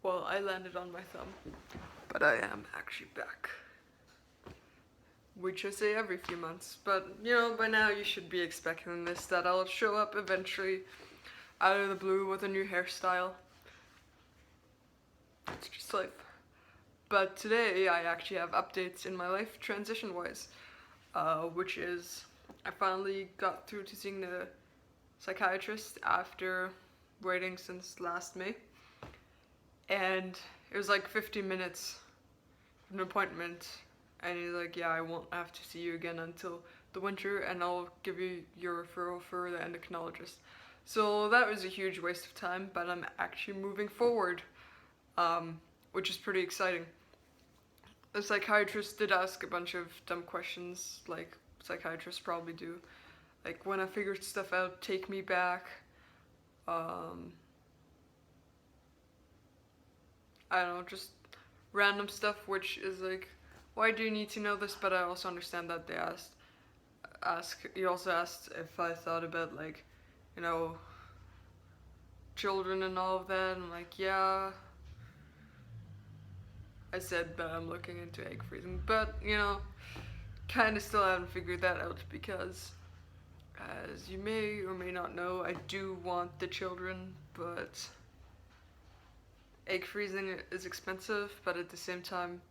Well, I landed on my thumb, but I am actually back. Which I say every few months, but you know, by now you should be expecting this, that I'll show up eventually out of the blue with a new hairstyle. It's just life. But today I actually have updates in my life transition wise, which is I finally got through to seeing the psychiatrist after waiting since last May. And it was like 15 minutes of an appointment, and he's like, yeah, I won't have to see you again until the winter, and I'll give you your referral for the endocrinologist. So that was a huge waste of time, but I'm actually moving forward, which is pretty exciting. The psychiatrist did ask a bunch of dumb questions, like psychiatrists probably do. Like, when I figured stuff out, take me back. Um, I don't know, just random stuff, which is like, why do you need to know this? But I also understand that they he also asked if I thought about, like, you know, children and all of that. I'm like, yeah. I said that I'm looking into egg freezing, but you know, kind of still haven't figured that out because, as you may or may not know, I do want the children, but egg freezing is expensive. But at the same time,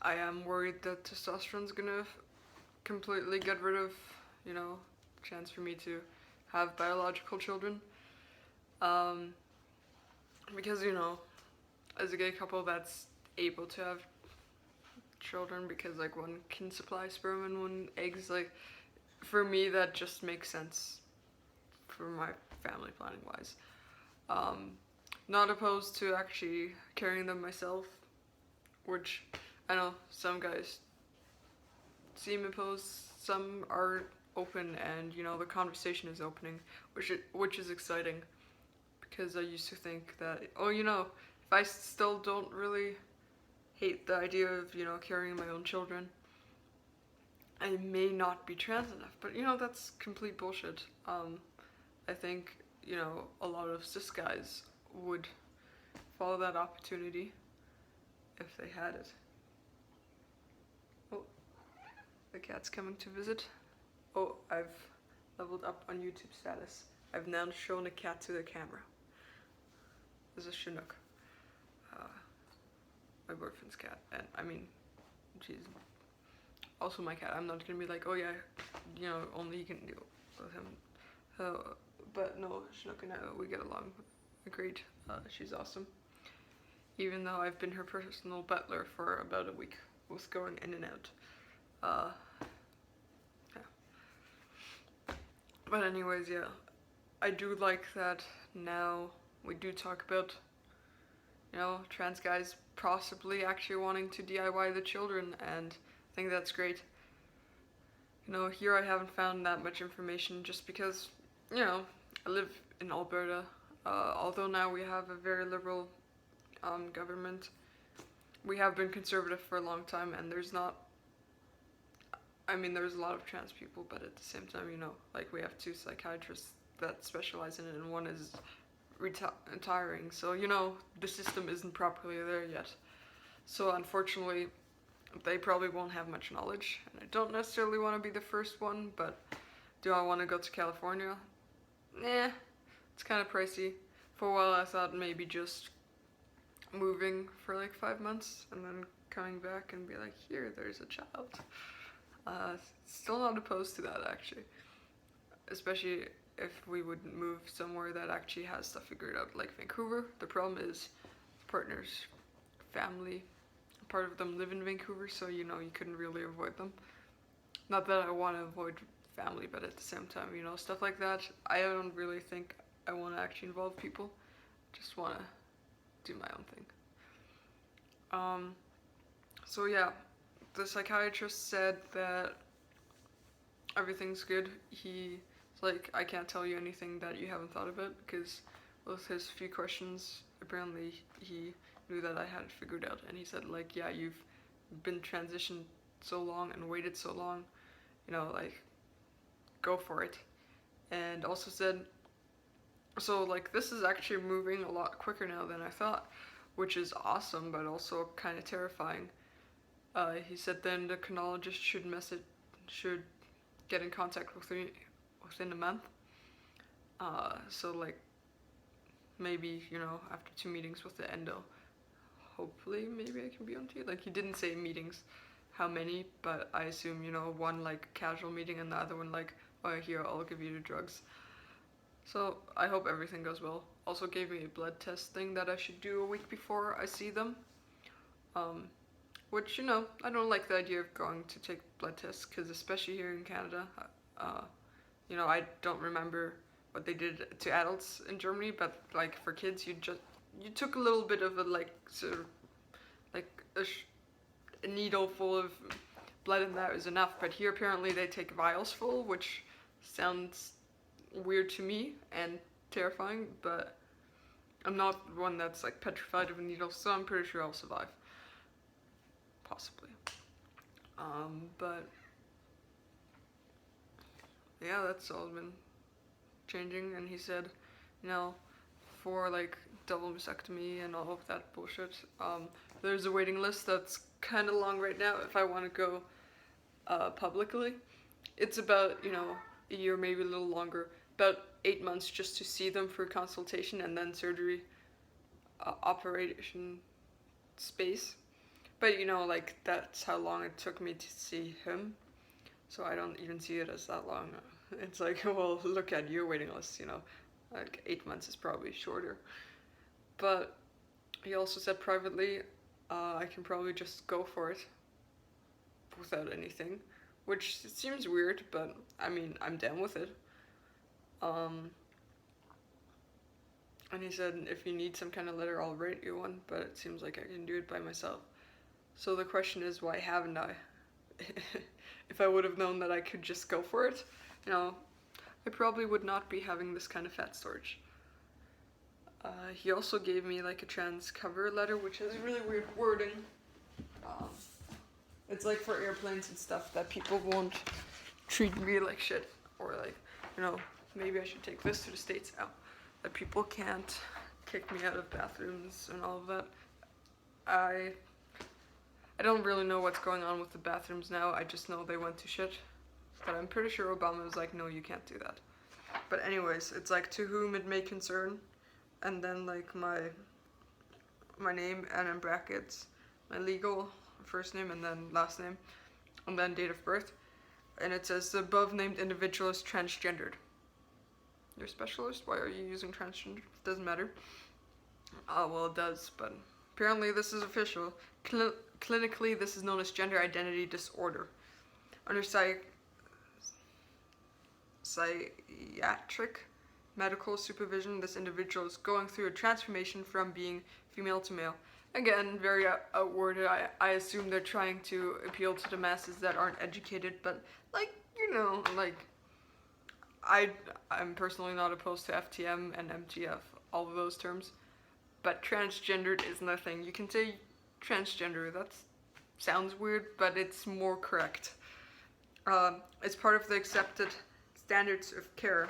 I am worried that testosterone's gonna completely get rid of, you know, chance for me to have biological children. Um, because, you know, as a gay couple that's able to have children, because like one can supply sperm and one eggs, like for me that just makes sense for my family planning wise. Um, Not opposed to actually carrying them myself, which I know some guys seem opposed, some are open, and you know the conversation is opening, which is exciting, because I used to think that, oh, you know, if I still don't really hate the idea of, you know, carrying my own children, I may not be trans enough. But you know, that's complete bullshit. I think, you know, a lot of cis guys would follow that opportunity if they had it. Oh, the cat's coming to visit. Oh, I've leveled up on YouTube status. I've now shown a cat to the camera. This is Chinook, my boyfriend's cat, and I mean, she's also my cat. I'm not gonna be like, oh yeah, you know, only you can deal with him. But no, Chinook and I, we get along great. She's awesome. Even though I've been her personal butler for about a week, was going in and out. Yeah. But anyways, yeah, I do like that now we do talk about, you know, trans guys possibly actually wanting to DIY the children, and I think that's great. You know, here I haven't found that much information just because, you know, I live in Alberta. Although now we have a very liberal government, we have been conservative for a long time, and there's not, I mean, there's a lot of trans people, but at the same time, you know, like we have 2 psychiatrists that specialize in it, and one is retiring, so you know, the system isn't properly there yet. So unfortunately, they probably won't have much knowledge, and I don't necessarily want to be the first one, but do I want to go to California? Nah, it's kind of pricey. For a while I thought maybe just moving for like 5 months and then coming back and be like, here, there's a child. Still not opposed to that, actually. Especially if we would move somewhere that actually has stuff figured out, like Vancouver. The problem is partner's family, part of them live in Vancouver, so you know, you couldn't really avoid them. Not that I want to avoid family, but at the same time, you know, stuff like that, I don't really think I want to actually involve people. Just want to do my own thing. So yeah, the psychiatrist said that everything's good. He's like, I can't tell you anything that you haven't thought about, because with his few questions, apparently he knew that I had it figured out, and he said like, yeah, you've been transitioned so long and waited so long, you know, like, go for it. And also said, So, like, this is actually moving a lot quicker now than I thought, which is awesome, but also kind of terrifying. He said the endocrinologist should get in contact with me within a month. So, like, maybe, after 2 meetings with the endo, hopefully maybe I can be on to you. Like, he didn't say meetings, how many, but I assume, one, like, casual meeting and the other one, like, oh, here, I'll give you the drugs. So I hope everything goes well. Also gave me a blood test thing that I should do a week before I see them. Which, I don't like the idea of going to take blood tests, because especially here in Canada, I don't remember what they did to adults in Germany, but like for kids, you took a little bit of a like sort of like a needle full of blood, and that was enough. But here apparently they take vials full, which sounds weird to me and terrifying, but I'm not one that's like petrified of a needle, so I'm pretty sure I'll survive. Possibly. But yeah, that's all been changing. And he said, for like double mastectomy and all of that bullshit, there's a waiting list that's kind of long right now if I want to go publicly. It's about, a year, maybe a little longer, about 8 months just to see them for consultation and then surgery, operation space. But, like, that's how long it took me to see him. So I don't even see it as that long. It's like, well, look at your waiting list, like 8 months is probably shorter. But he also said privately, I can probably just go for it without anything, which seems weird, but I mean, I'm down with it. And he said, if you need some kind of letter, I'll write you one, but it seems like I can do it by myself. So the question is, why haven't I? If I would have known that I could just go for it, I probably would not be having this kind of fat storage. He also gave me like a trans cover letter, which has really weird wording. It's like for airplanes and stuff, that people won't treat me like shit, or like, maybe I should take this to the States now, that people can't kick me out of bathrooms and all of that. I don't really know what's going on with the bathrooms now. I just know they went to shit. But I'm pretty sure Obama was like, no, you can't do that. But anyways, it's like, to whom it may concern. And then like my name, and in brackets, my legal first name and then last name. And then date of birth. And it says, the above named individual is transgendered. You're a specialist? Why are you using transgender? Doesn't matter. Well, it does, but apparently this is official. Clinically, this is known as gender identity disorder. Under psychiatric medical supervision, this individual is going through a transformation from being female to male. Again, very outwarded. I assume they're trying to appeal to the masses that aren't educated, but like, I'm personally not opposed to FTM and MTF, all of those terms, but transgendered isn't a thing. You can say transgender, that sounds weird, but it's more correct. It's part of the accepted standards of care.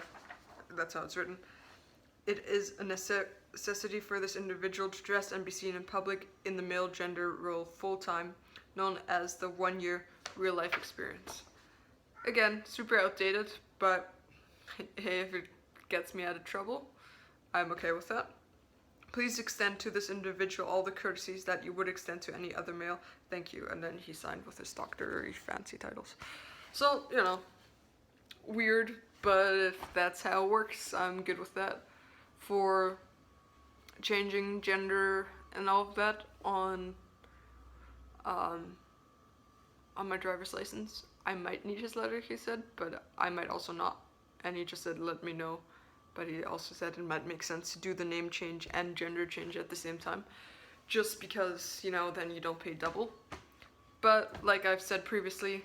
That's how it's written. It is a necessity for this individual to dress and be seen in public in the male gender role full-time, known as the 1-year real-life experience. Again, super outdated, but hey, if it gets me out of trouble, I'm okay with that. Please extend to this individual all the courtesies that you would extend to any other male. Thank you. And then he signed with his doctor fancy titles. So, weird, but if that's how it works, I'm good with that. For changing gender and all of that on my driver's license, I might need his letter, he said, but I might also not. And he just said, let me know. But he also said it might make sense to do the name change and gender change at the same time, just because, then you don't pay double. But like I've said previously,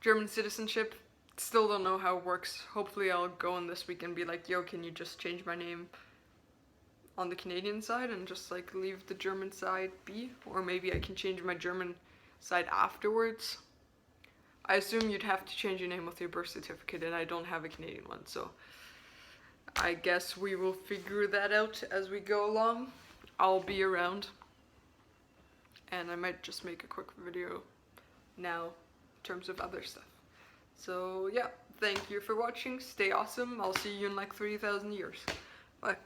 German citizenship, still don't know how it works. Hopefully I'll go in this week and be like, yo, can you just change my name on the Canadian side and just like leave the German side be? Or maybe I can change my German side afterwards. I assume you'd have to change your name with your birth certificate, and I don't have a Canadian one, so I guess we will figure that out as we go along. I'll be around. And I might just make a quick video now in terms of other stuff. So yeah, thank you for watching. Stay awesome. I'll see you in like 3,000 years. Bye.